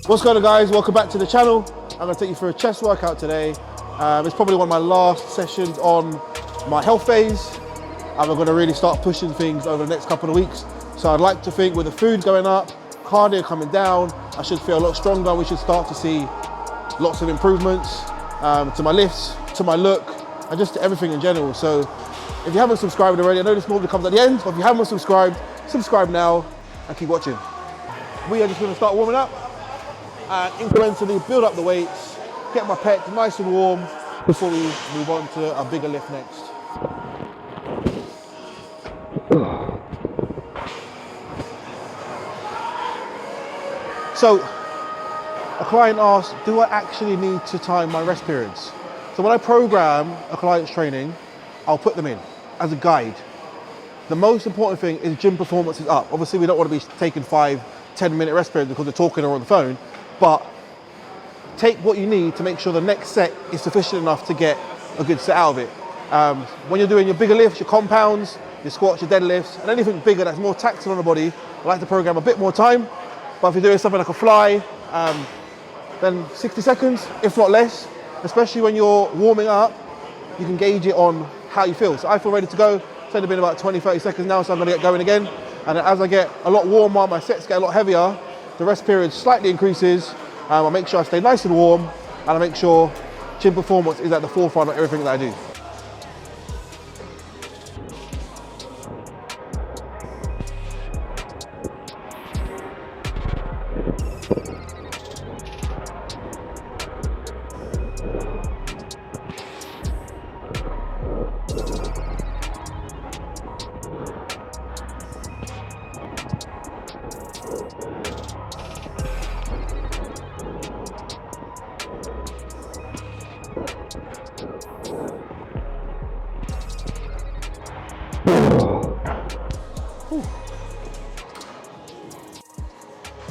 What's going on, guys? Welcome back to the channel. I'm going to take you through a chest workout today. It's probably one of my last sessions on my health phase, and we're going to really start pushing things over the next couple of weeks. So I'd like to think with the food going up, cardio coming down, I should feel a lot stronger. We should start to see lots of improvements to my lifts, to my look, and just to everything in general. So if you haven't subscribed already, I know this normally comes at the end, but if you haven't subscribed, subscribe now and keep watching. We are just going to start warming up and incrementally build up the weights, get my pecs nice and warm before we move on to a bigger lift next. So a client asked, do I actually need to time my rest periods? So when I program a client's training, I'll put them in as a guide. The most important thing is gym performance is up. Obviously we don't want to be taking 5-10 minute rest periods because they're talking or on the phone, but take what you need to make sure the next set is sufficient enough to get a good set out of it. When you're doing your bigger lifts, your compounds, your squats, your deadlifts, and anything bigger that's more taxing on the body, I like to program a bit more time. But if you're doing something like a fly, then 60 seconds, if not less, especially when you're warming up, you can gauge it on how you feel. So I feel ready to go. It's only been about 20-30 seconds now, so I'm gonna get going again. And as I get a lot warmer, my sets get a lot heavier, the rest period slightly increases. I make sure I stay nice and warm, and I make sure gym performance is at the forefront of everything that I do.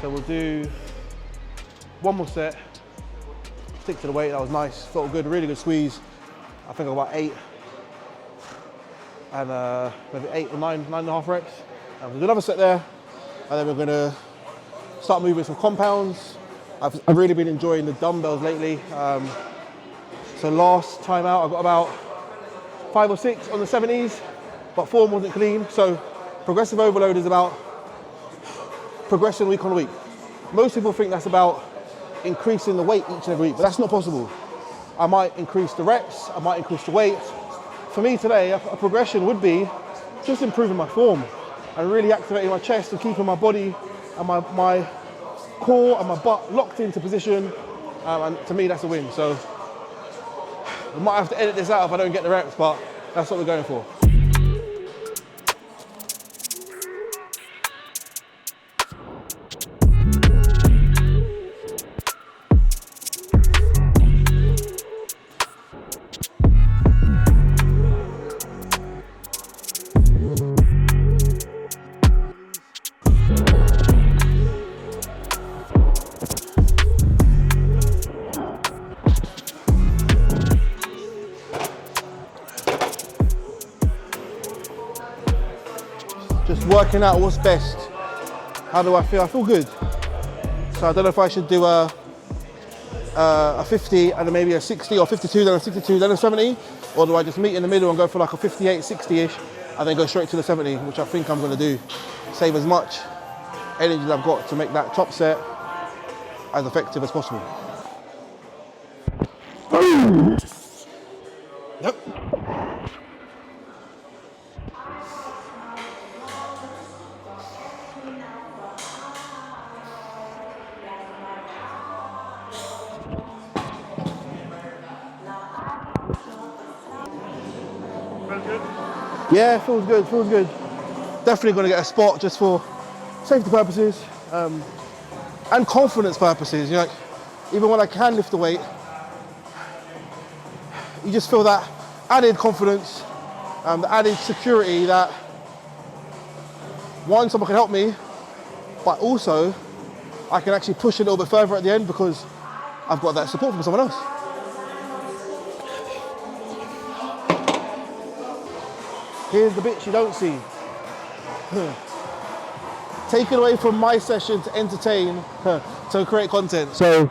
So we'll do one more set, stick to the weight, that was nice, felt good, really good squeeze. I think about 8 and maybe 8 or 9.5 reps. And we'll do another set there, and then we're gonna start moving some compounds. I've really been enjoying the dumbbells lately. So last time out I got about 5 or 6 on the 70s, but form wasn't clean. So progressive overload is about progression week on week. Most people think that's about increasing the weight each and every week, but that's not possible. I might increase the reps, I might increase the weight. For me today, a progression would be just improving my form and really activating my chest and keeping my body and my core and my butt locked into position. And to me, that's a win. So I might have to edit this out if I don't get the reps, but that's what we're going for. Just working out what's best. How do I feel? I feel good. So I don't know if I should do a 50 and then maybe a 60 or 52, then a 62, then a 70, or do I just meet in the middle and go for like a 58, 60-ish, and then go straight to the 70, which I think I'm gonna do. Save as much energy as I've got to make that top set as effective as possible. Yep. Yeah, feels good, feels good. Definitely gonna get a spot just for safety purposes and confidence purposes. You know, like, even when I can lift the weight, you just feel that added confidence, the added security that one, someone can help me, but also I can actually push a little bit further at the end because I've got that support from someone else. Here's the bits you don't see. Taken away from my session to entertain to create content. So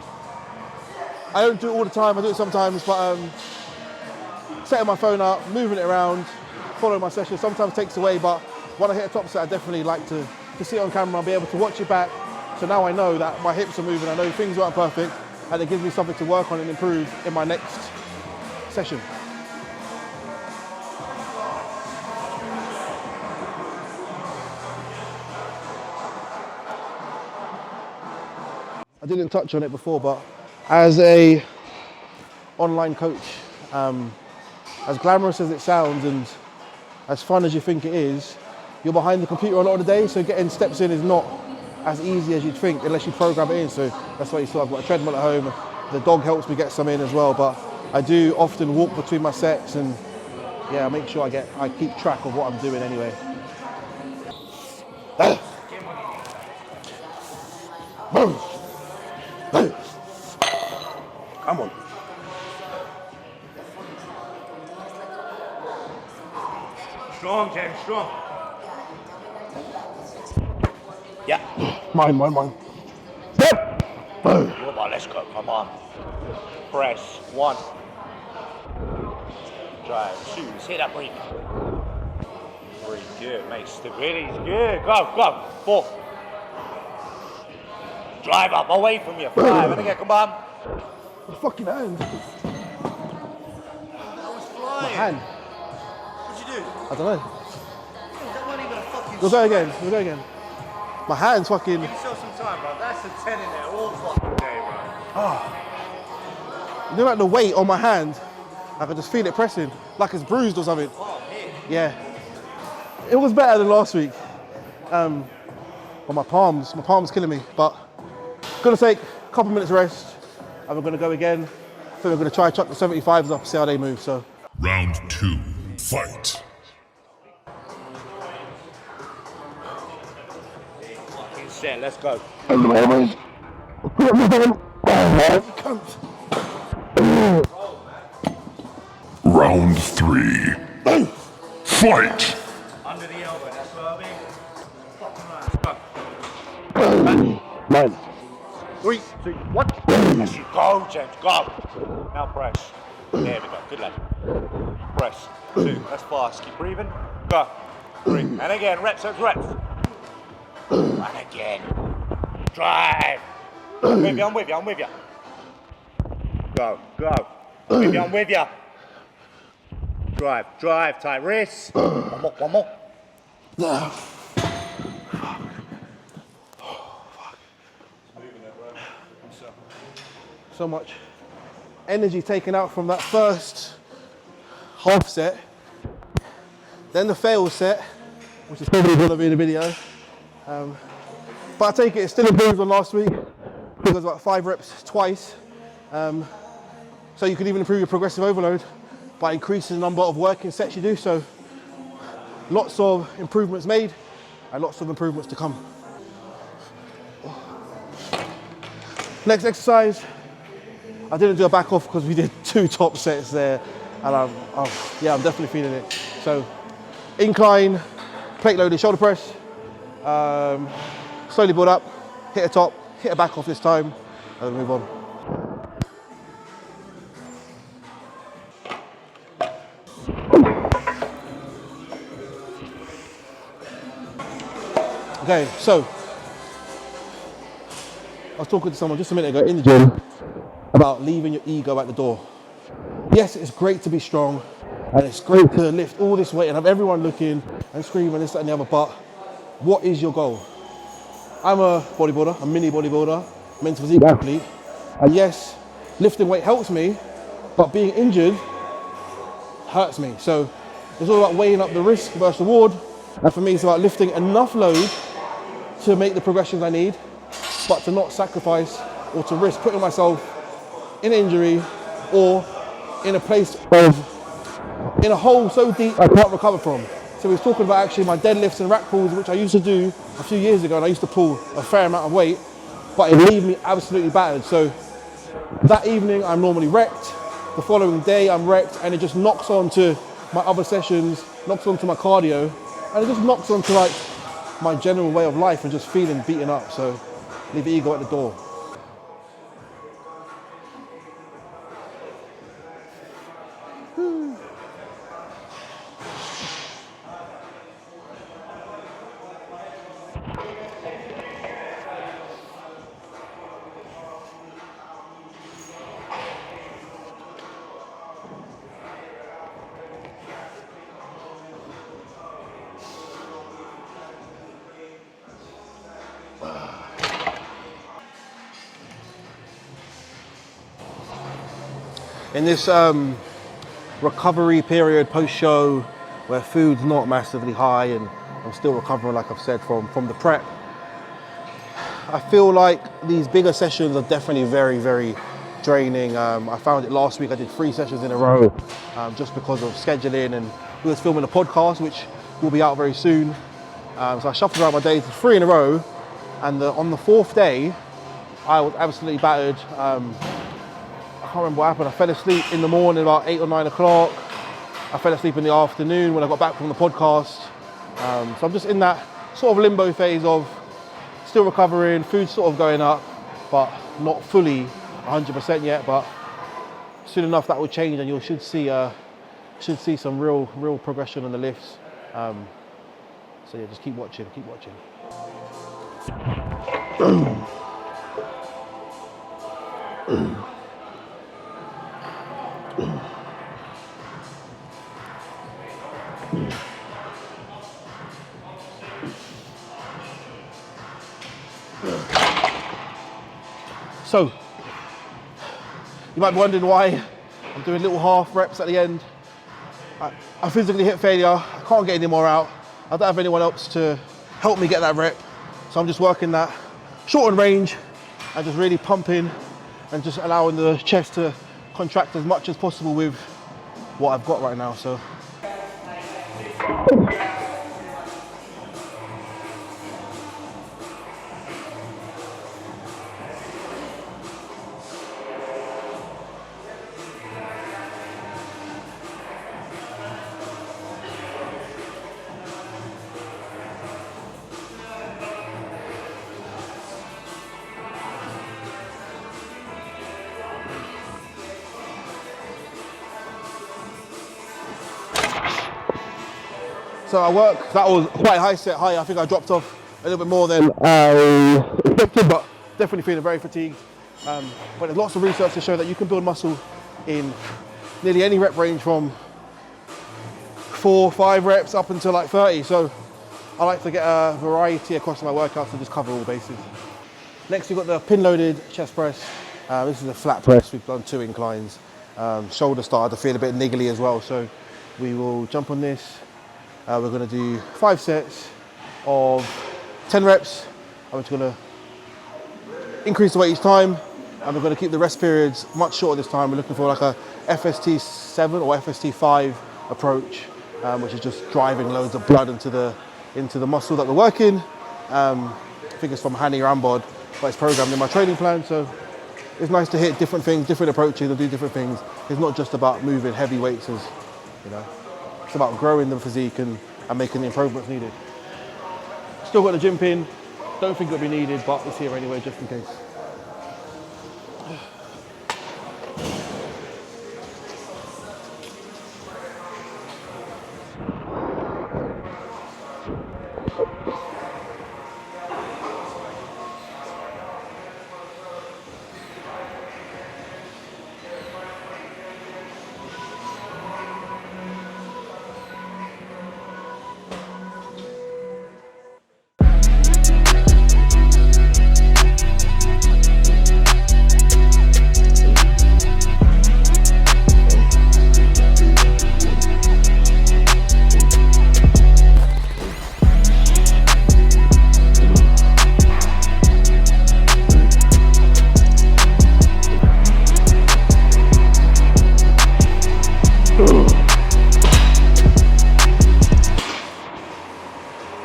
I don't do it all the time, I do it sometimes, but setting my phone up, moving it around, following my session sometimes takes away, but when I hit a top set, I definitely like to see it on camera and be able to watch it back. So now I know that my hips are moving, I know things aren't perfect, and it gives me something to work on and improve in my next session. I didn't touch on it before, but as a online coach, as glamorous as it sounds and as fun as you think it is, you're behind the computer a lot of the day, so getting steps in is not as easy as you'd think unless you program it in. So that's why you saw I've got a treadmill at home. The dog helps me get some in as well, but I do often walk between my sets, and yeah, I make sure I keep track of what I'm doing anyway. Come on. Strong, James, strong. Yeah. Mine. Step. Come on, let's go, come on. Press, 1. Drive, 2, hit that breathe. Breathe, good, mate, stability is good. Go, 4. Drive up, away from you, 5, and again, come on. The fucking hand. That was flying. My hand. What'd you do? I don't know. That wasn't even a fucking We'll go again. My hand's fucking... Give yourself some time, bro. That's a 10 in there all fucking day, bro. You know, like the weight on my hand, I could just feel it pressing, like it's bruised or something. Yeah. It was better than last week. But my palm's killing me. But gonna take a couple minutes rest, and we're gonna go again. I think we're gonna try chuck the 75s up, see how they move. So. Round 2, fight. Set, let's go. Round 3, fight. Under the elbow, that's what I mean. Fucking right, let's go. 9. 3, 2, 1. Yes, you go, James, go. Now press. There we go, good lad. Press. 2, that's fast, keep breathing. Go. 3, and again, reps. And again. Drive. I'm with you. Go. I'm with you. Drive, tight wrists. One more. No. So much energy taken out from that first half set. Then the fail set, which is probably going to be in the video. But I take it, it's still improved on last week. It was about 5 reps twice. So you can even improve your progressive overload by increasing the number of working sets you do. So lots of improvements made and lots of improvements to come. Next exercise, I didn't do a back off because we did 2 top sets there. And I'm definitely feeling it. So incline, plate loaded shoulder press. Slowly build up, hit a top, hit a back off this time, and then move on. Okay, so I was talking to someone just a minute ago in the gym about leaving your ego at the door. Yes, it's great to be strong, and it's great to lift all this weight and have everyone looking and screaming this, that, and the other, but what is your goal? I'm a bodybuilder, a mini bodybuilder, mental physique athlete, and yes, lifting weight helps me, but being injured hurts me. So it's all about weighing up the risk versus reward, and for me it's about lifting enough load to make the progressions I need, but to not sacrifice or to risk putting myself in injury or in a place in a hole so deep I can't recover from. So we was talking about actually my deadlifts and rack pulls, which I used to do a few years ago, and I used to pull a fair amount of weight, but it leave me absolutely battered. So that evening I'm normally wrecked, the following day I'm wrecked, and it just knocks on to my other sessions, knocks onto my cardio, and it just knocks onto like my general way of life and just feeling beaten up. So leave the ego at the door. In this recovery period post-show where food's not massively high and I'm still recovering, like I've said, from the prep, I feel like these bigger sessions are definitely very, very draining. I found it last week. I did 3 sessions in a row just because of scheduling, and we was filming a podcast which will be out very soon. So I shuffled around my days to 3 in a row, and on the 4th day I was absolutely battered. I can't remember what happened. I fell asleep in the morning about 8 or 9 o'clock. I fell asleep in the afternoon when I got back from the podcast. So I'm just in that sort of limbo phase of still recovering, food's sort of going up, but not fully 100% yet. But soon enough that will change, and you should see some real progression on the lifts. So yeah, just keep watching. So, you might be wondering why I'm doing little half reps at the end. I physically hit failure. I can't get any more out. I don't have anyone else to help me get that rep. So I'm just working that shortened range and just really pumping and just allowing the chest to contract as much as possible with what I've got right now. So. So I work, that was quite high set high. I think I dropped off a little bit more than I expected, but definitely feeling very fatigued. But there's lots of research to show that you can build muscle in nearly any rep range from 4 or 5 reps up until like 30. So I like to get a variety across my workouts and just cover all bases. Next we've got the pin loaded chest press. This is a flat press. We've done 2 inclines. Shoulder started to feel a bit niggly as well. So we will jump on this. We're going to do 5 sets of 10 reps. I'm just going to increase the weight each time, and we're going to keep the rest periods much shorter this time. We're looking for like a FST7 or FST5 approach, which is just driving loads of blood into the muscle that we're working. I think it's from Hani Rambod, but it's programmed in my training plan. So it's nice to hit different things, different approaches, and do different things. It's not just about moving heavy weights, as you know. It's about growing the physique and making the improvements needed. Still got the gym pin. Don't think it'll be needed, but it's here anyway, just in case.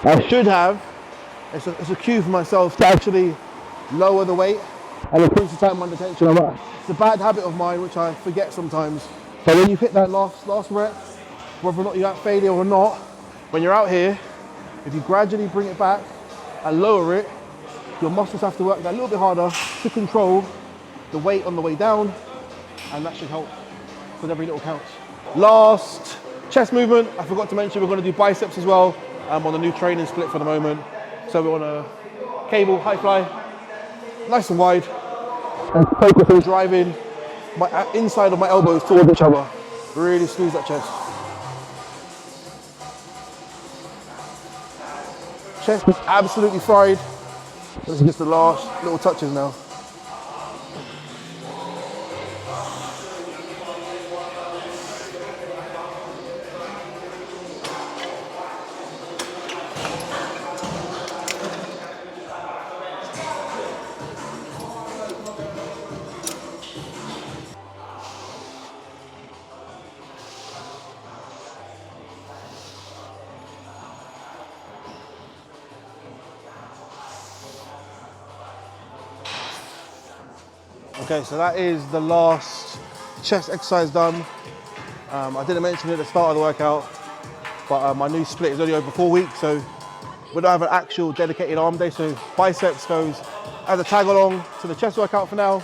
I should have, it's a cue for myself to actually lower the weight and increase the time under tension. It's a bad habit of mine which I forget sometimes. So when you hit that last rep, whether or not you're at failure or not, when you're out here, if you gradually bring it back and lower it, your muscles have to work that a little bit harder to control the weight on the way down, and that should help because every little counts. Last chest movement, I forgot to mention we're going to do biceps as well. I'm on a new training split for the moment. So we're on a cable, high fly, nice and wide, and focus on driving my inside of my elbows towards each other. Really squeeze that chest. Chest is absolutely fried. This is just the last little touches now. Okay, so that is the last chest exercise done. I didn't mention it at the start of the workout, but my new split is only over 4 weeks, so we don't have an actual dedicated arm day, so biceps goes as a tag along to the chest workout for now.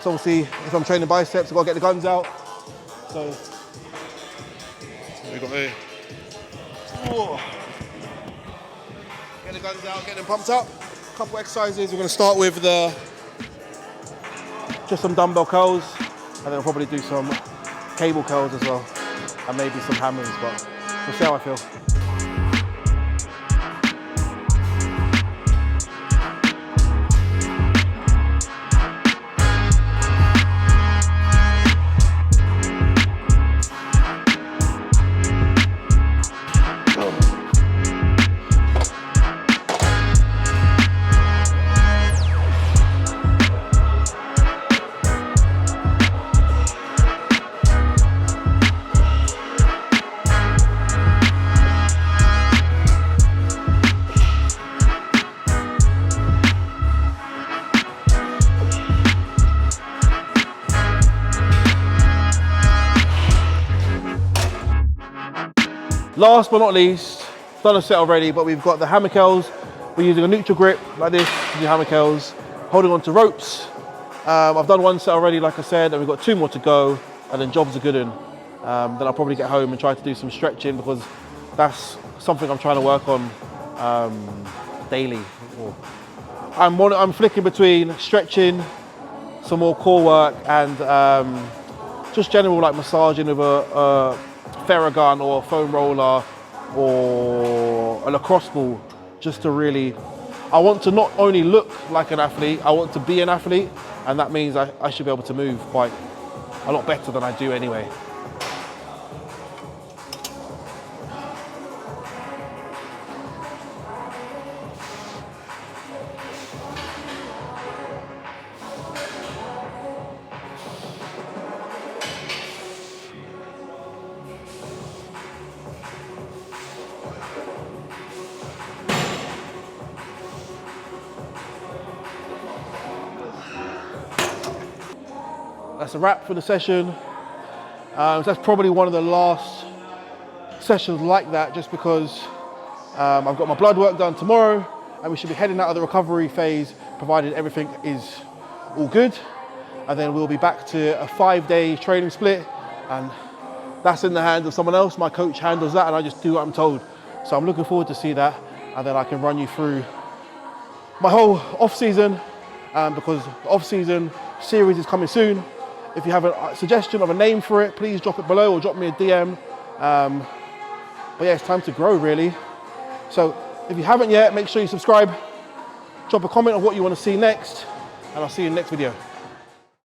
So obviously, if I'm training biceps, I've got to get the guns out. So, what we got here? Whoa. Get the guns out, get them pumped up. A couple exercises. We're going to start with just some dumbbell curls, and then I'll probably do some cable curls as well, and maybe some hammers, but we'll see how I feel. Last but not least, done a set already, but we've got the hammer curls. We're using a neutral grip like this to do hammer curls, holding on to ropes. I've done one set already, like I said, and we've got 2 more to go, and then jobs are good in. Then I'll probably get home and try to do some stretching, because that's something I'm trying to work on daily. I'm flicking between stretching, some more core work, and just general like massaging with a Theragun or a foam roller or a lacrosse ball, just to really, I want to not only look like an athlete, I want to be an athlete, and that means I should be able to move quite a lot better than I do anyway. That's a wrap for the session. So that's probably one of the last sessions like that, just because I've got my blood work done tomorrow, and we should be heading out of the recovery phase, provided everything is all good. And then we'll be back to a 5-day training split, and that's in the hands of someone else. My coach handles that, and I just do what I'm told. So I'm looking forward to see that, and then I can run you through my whole off season, because the off season series is coming soon. If you have a suggestion of a name for it, please drop it below or drop me a DM. But yeah, it's time to grow, really. So if you haven't yet, make sure you subscribe, drop a comment of what you want to see next, and I'll see you in the next video.